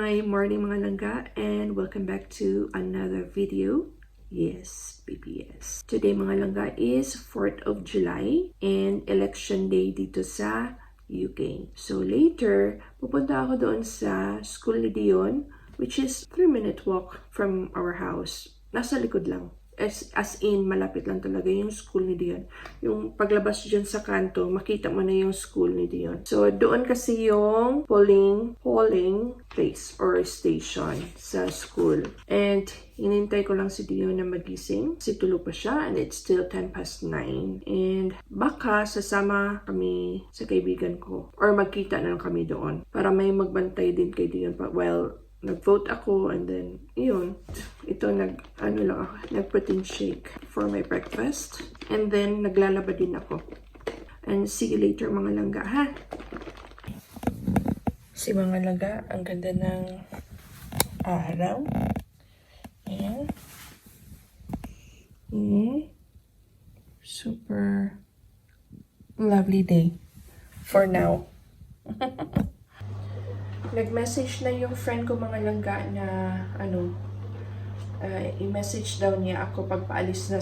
Hi, morning mga langga, and welcome back to another video. Yes, BPS. Today mga langga is 4th of July and election day dito sa UK. So later, pupunta ako doon sa school ni Dion, which is 3-minute walk from our house. Nasa likod lang. As in, malapit lang talaga yung school ni Dion. Yung paglabas dyan sa kanto, makita mo na yung school ni Dion. So, doon kasi yung polling place or station sa school. And, hinintay ko lang si Dion na magising. Kasi tulog pa siya and it's still 9:10. And, baka sasama kami sa kaibigan ko. Or magkita na lang kami doon. Para may magbantay din kay Dion pa. Well, nag-vote ako and then, yun, ito nag-protein shake for my breakfast. And then, naglalaba din ako. And see you later mga langga, ha? Si mga langga, ang ganda ng araw. Ayan. Super lovely day for now. Nag-message na yung friend ko mga langga na i-message daw niya ako pagpaalis na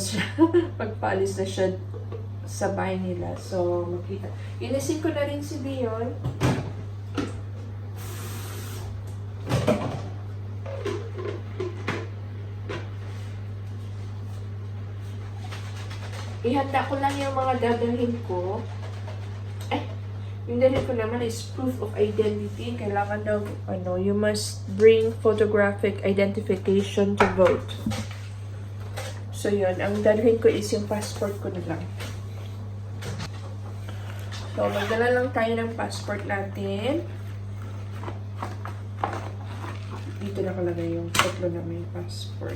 siya sa bahay nila. So, makita. Inisip ko na rin si Dion. Ihanda ko lang yung mga dadalhin ko. Yung dali ko naman is proof of identity. Kailangan daw, you must bring photographic identification to vote. So, yun. Ang dalhin ko is yung passport ko na lang. So, magdala lang tayo ng passport natin. Dito nakalagay yung tatlo na may passport.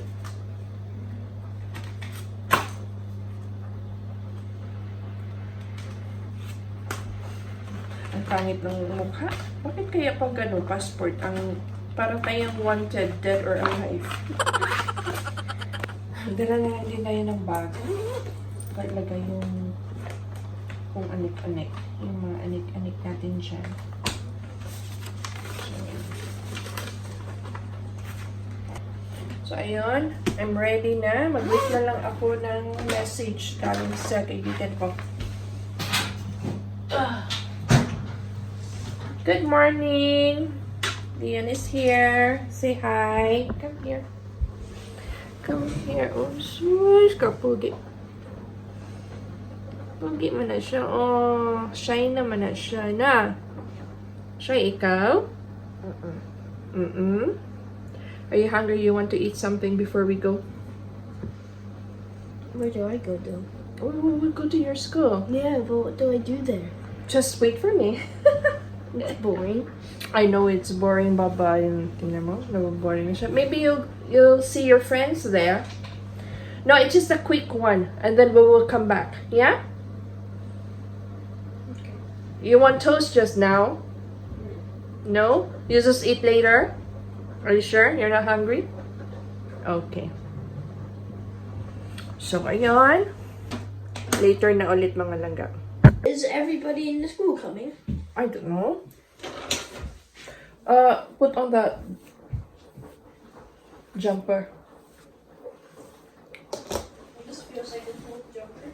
Ang pangit ng mukha. Bakit kaya pag passport, para tayong wanted, dead or alive? Dala na lang din tayo ng bag. Lagay yung kung anik-anik. Yung mga anik-anik natin dyan. So, ayun. I'm ready na. Mag-wait na lang ako ng message galing sa kaibigan ko. Good morning. Dion is here. Say hi. Come here. Come here. Oh, shush. Kapugi. Pugi mo na siya. Oh, shy naman na siya na. Shy ikaw? Are you hungry? You want to eat something before we go? Where do I go though? Oh, we'll go to your school. Yeah, but what do I do there? Just wait for me. It's boring. I know it's boring, Baba. Tingnan mo, boring na siya. Maybe you'll see your friends there. No, it's just a quick one, and then we will come back. Yeah? Okay. You want toast just now? No? You just eat later? Are you sure? You're not hungry? Okay. So, ayun. Later na ulit mga langga. Is everybody in the school coming? I don't know. Put on that jumper. This feels like a cool jumper.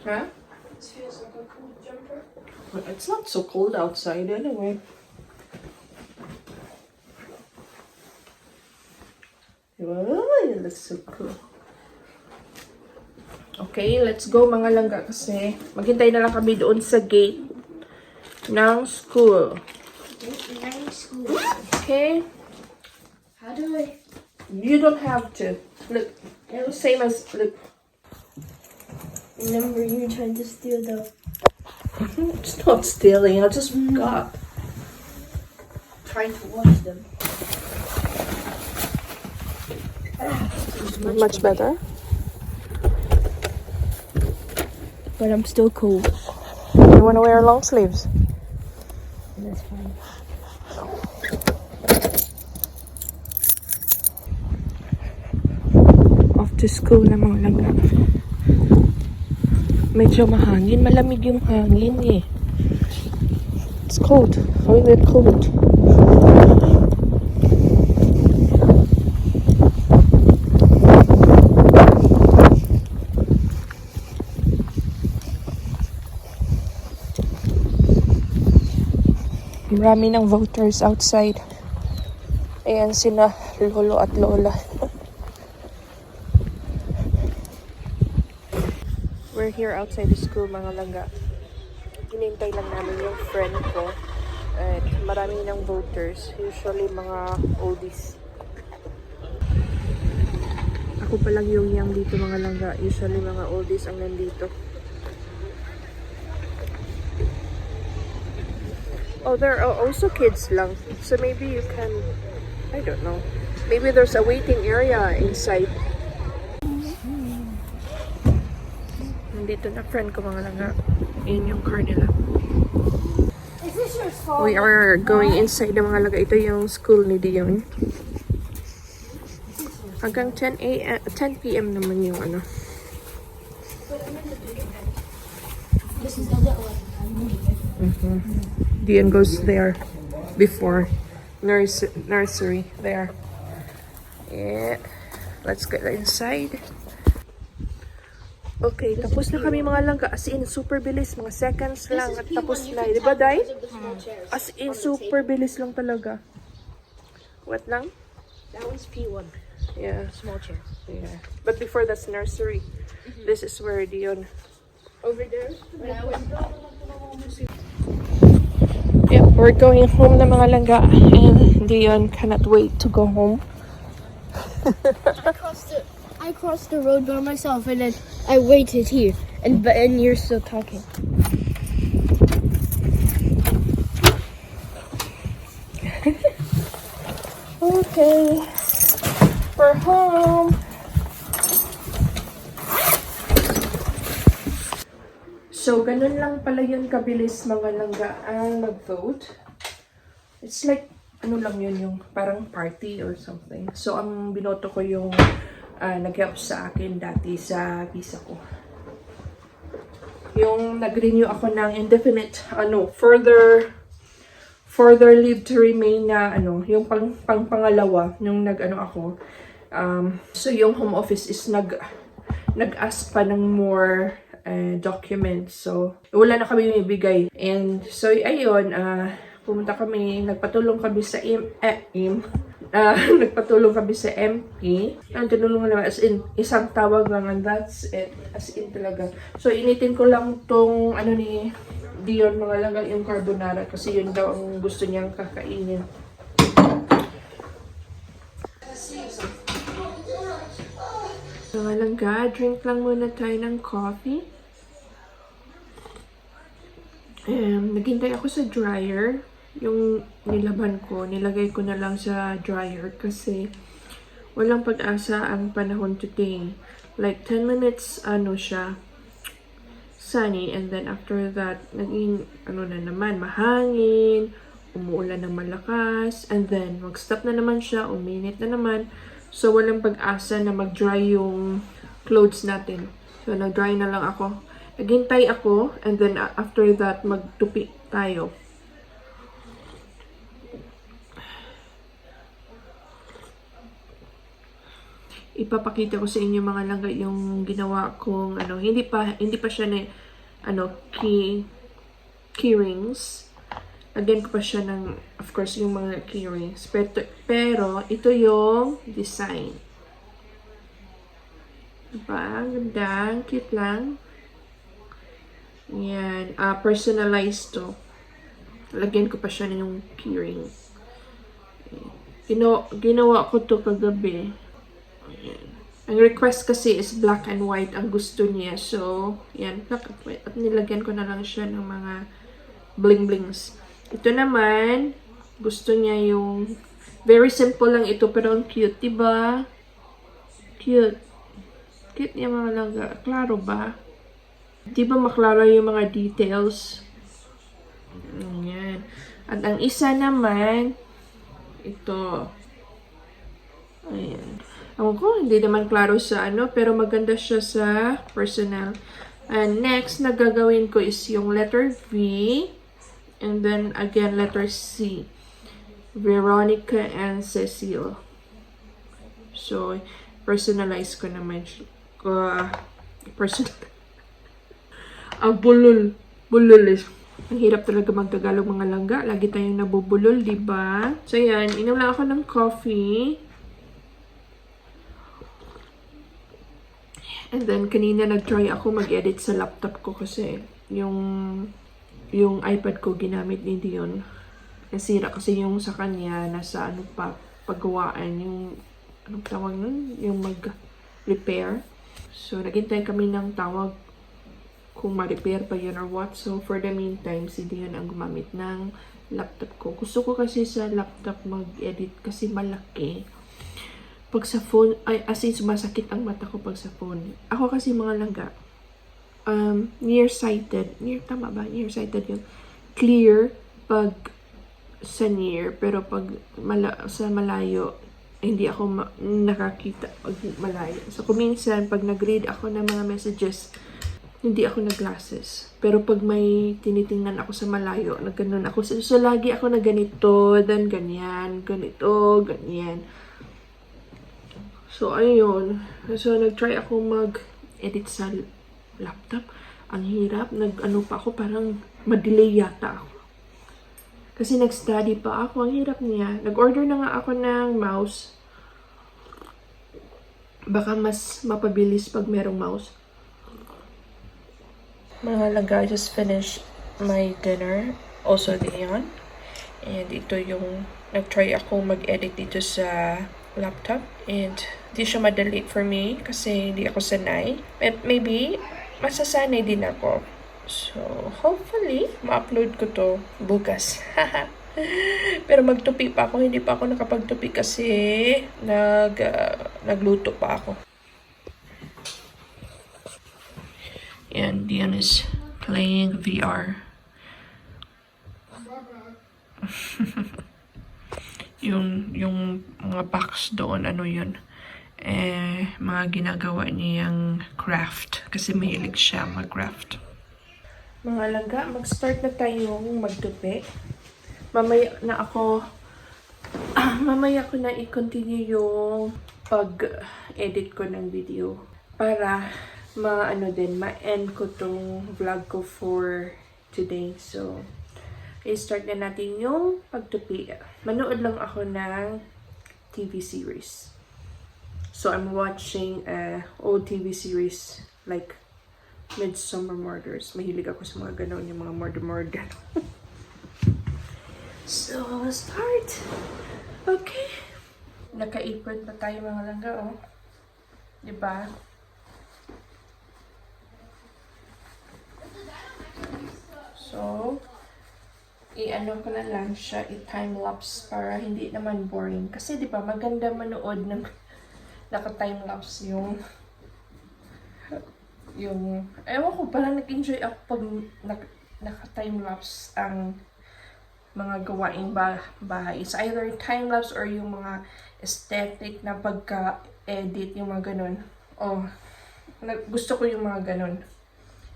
Huh? This feels like a cool jumper. Well, it's not so cold outside anyway. Oh, it looks so cool. Okay, let's go mga langga kasi maghintay na lang kami doon sa gate ng school. School. Okay? How do I? You don't have to. Look, same as, look. Remember you trying to steal the... It's not stealing, I just forgot. Trying to wash them. Much better. But I'm still cold. You want to wear long sleeves? That's fine. Off to school na mga langga. Medyo mahangin. Malamig yung hangin eh. It's cold. A little bit cold. Marami ng voters outside. Ayan sina lolo at lola. We're here outside the school, mga langga. Hinintay lang namin yung friend ko. At marami ng voters. Usually mga oldies. Ako pa lang yung young dito, mga langga. Usually mga oldies ang nandito. Oh, there are also kids lang. So maybe you can, I don't know. Maybe there's a waiting area inside. Nandito na friend ko, mga langga. Yun yung car nila. Is this your phone? We are going inside na, mga langga. Ito yung school ni Dion. Hanggang 10 p.m. naman yung ano. This is the one. Dion goes there before nursery there. Yeah. Let's get inside. Okay, tapos na kami, mga langga. As in, super bilis. Mga seconds lang at tapos na. Diba, Day? As in, super bilis lang talaga. What lang? That one's P1. Yeah. Small chair. Yeah. But before that's nursery. This is where Dion. Over there? Yep, we're going home na, mga langga. And Dion cannot wait to go home. I crossed the road by myself and then I waited here and you're still talking. Okay. We're home. So, ganun lang pala yun kabilis, mga langga, ang mag-vote. It's like, ano lang yun, yung parang party or something. So, ang binoto ko yung nag-help sa akin dati sa visa ko. Yung nag-renew ako ng indefinite, further leave to remain na, yung pangalawa, nung ako. So, yung home office is nag-ask pa ng more documents. So, wala na kami ibigay. And, so, ayun, pumunta kami, nagpatulong kami sa nagpatulong kami sa MP. Ang tinulungan naman, as in, isang tawag lang, and that's it. As in talaga. So, initin ko lang tong, ni Dion, mga langga, yung carbonara, kasi yun daw ang gusto niyang kakainin. Mga langga, drink lang muna tayo ng coffee. Naghintay ako sa dryer. Yung nilaban ko, nilagay ko na lang sa dryer kasi walang pag-asa ang panahon today. Like 10 minutes, siya, sunny, and then after that, naging, na naman, mahangin, umuulan ng malakas, and then mag-stop na naman siya, uminit na naman. So, walang pag-asa na mag-dry yung clothes natin. So, nag-dry na lang ako. Naghintay ako, and then after that, magtupi tayo. Ipapakita ko sa inyo, mga langga, yung ginawa kong, hindi pa siya na, key rings. Lagyan ko pa siya ng, of course, yung mga key rings. Pero ito yung design. Diba? Ganda. Cute lang. Yan. Personalized to. Lagyan ko pa siya ng yung key ring. Ginawa ko to kagabi. Ayan. Ang request kasi is black and white ang gusto niya. So, yan. Black and white. At nilagyan ko na lang siya ng mga bling-blings. Ito naman, gusto niya yung very simple lang ito, pero ang cute, diba? Cute. Cute niya, mga langga. Klaro ba? Diba maklaro yung mga details? Ayan. At ang isa naman, ito. Ayan. Ako ko, hindi naman klaro sa pero maganda siya sa personal. And next na gagawin ko is yung letter V. And then, again, letter C. Veronica and Cecile. So, personalize ko naman siya. Bulol. Bulol is. Ang hirap talaga magtagalog mga langga. Lagi tayong nabubulol, di ba? So, yan. Inom lang ako ng coffee. And then, kanina nag-try ako mag-edit sa laptop ko kasi yung iPad ko ginamit ni Dion. Nasira kasi yung sa kanya, nasa ano pa, paggawaan, yung, anong tawag nun? Yung mag-repair. So, naghintay kami ng tawag kung ma-repair pa yun or what. So, for the meantime, si Dion ang gumamit ng laptop ko. Gusto ko kasi sa laptop mag-edit kasi malaki. Pag sa phone, ay, as in, sumasakit ang mata ko pag sa phone. Ako kasi mga langga, nearsighted. Tama ba? Nearsighted yun. Clear pag sa near, pero pag sa malayo, hindi ako nakakita pag malayo. So, kung minsan, pag nag-read ako ng mga messages, hindi ako nag-glasses. Pero pag may tinitingnan ako sa malayo, nagganon ako. So, lagi ako na ganito, then ganyan, ganito, ganyan. So, ayun. So, nag-try ako mag-edit sa laptop. Ang hirap. Nag-ano pa ako, parang madelay yata ako. Kasi nag-study pa ako. Ang hirap niya. Nag-order na nga ako ng mouse. Baka mas mapabilis pag merong mouse. Mga langga, I just finished my dinner. Also, Dion. And ito yung nag-try ako mag-edit dito sa laptop. And di siya madali for me kasi hindi ako sanay. Maybe, masasanay din ako. So, hopefully, ma-upload ko to bukas. Pero magtupi pa ako. Hindi pa ako nakapagtupi kasi nagluto pa ako. And Dion is playing VR. yung mga box doon, ano yun? Mga ginagawa niyang craft. Kasi mahilig siya mag-craft. Mga langga, mag-start na tayong magtupi. Mamaya ko na i-continue yung pag-edit ko ng video. Para ma-end ko tong vlog ko for today. So, i-start na natin yung pagtupi. Manood lang ako ng TV series. So, I'm watching old TV series like Midsommar Murders. Mahilig ako sa mga ganon, yung mga murder. So, let's start. Okay. Naka-apron pa tayo mga langga, oh. Diba? So, i-ano ko na lang siya, i-time-lapse para hindi naman boring. Kasi di ba maganda manood ng naka-time-lapse yung ewan ko, parang nag-enjoy ako pag naka-time-lapse ang mga gawaing bahay. It's either time-lapse or yung mga aesthetic na pagka-edit, yung mga ganun. Gusto ko yung mga ganun.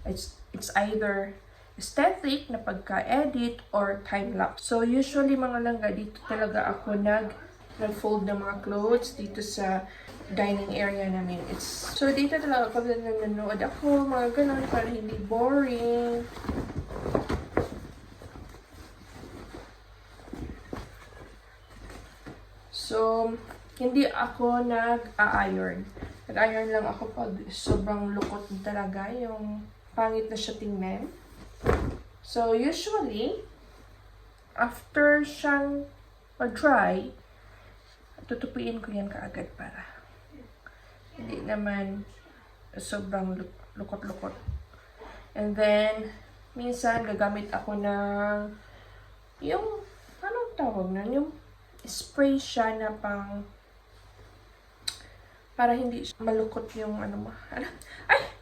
It's either aesthetic na pagka-edit or time-lapse. So, usually mga langga, dito talaga ako nag-fold ng mga clothes dito sa dining area namin. So, dito talaga pag nanonood ako, mga ganun, para hindi boring. So, hindi ako nag-a-iron. Nag-iron lang ako pag sobrang lukot talaga, yung pangit na siya tingnan. So, usually, after siyang ma-dry, tutupiin ko yan kaagad para hindi naman sobrang lukot-lukot. And then, minsan, gagamit ako ng yung, anong tawag na? Yung spray siya na pang para hindi malukot yung ano mo. Ay!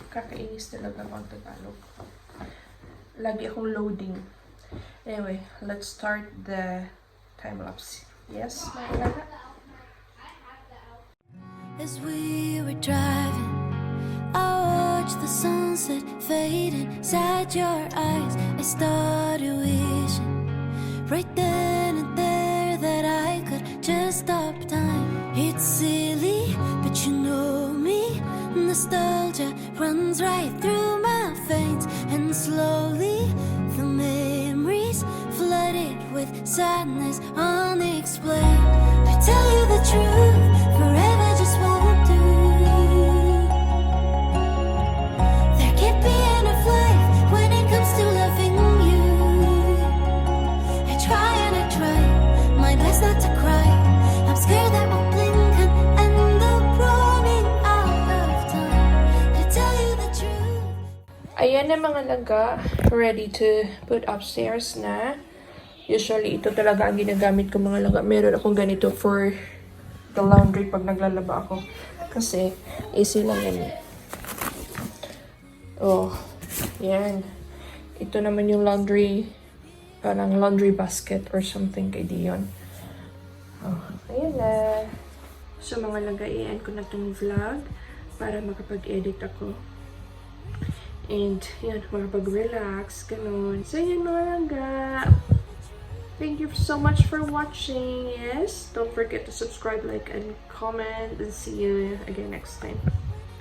Kakainis talaga ang Tagalog. Lagi akong loading. Anyway, let's start the time-lapse. Yes, Marila? As we were driving, I watched the sunset fade inside your eyes. I started wishing right then and there that I could just stop time. It's silly, but you know me. Nostalgia runs right through my veins, and slowly with sadness unexplained. I tell you the truth, forever just won't do. There can't be enough life when it comes to loving you. I try and I try my best not to cry. I'm scared that we'll blink and end up running out of time. To tell you the truth. Ayan na mga langga, ready to put upstairs na. Usually, ito talaga ang ginagamit ko mga langga. Meron akong ganito for the laundry pag naglalaba ako. Kasi, easy lang yan. Oh, yan. Ito naman yung laundry, parang laundry basket or something kay Dion. Oh, ayan na. So, mga langga, i-end ko na itong vlog para makapag-edit ako. And, yan, makapag-relax, ganun. So, yan mga langga. Thank you so much for watching. Yes, don't forget to subscribe, like, and comment. And see you again next time.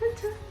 Ta-ta!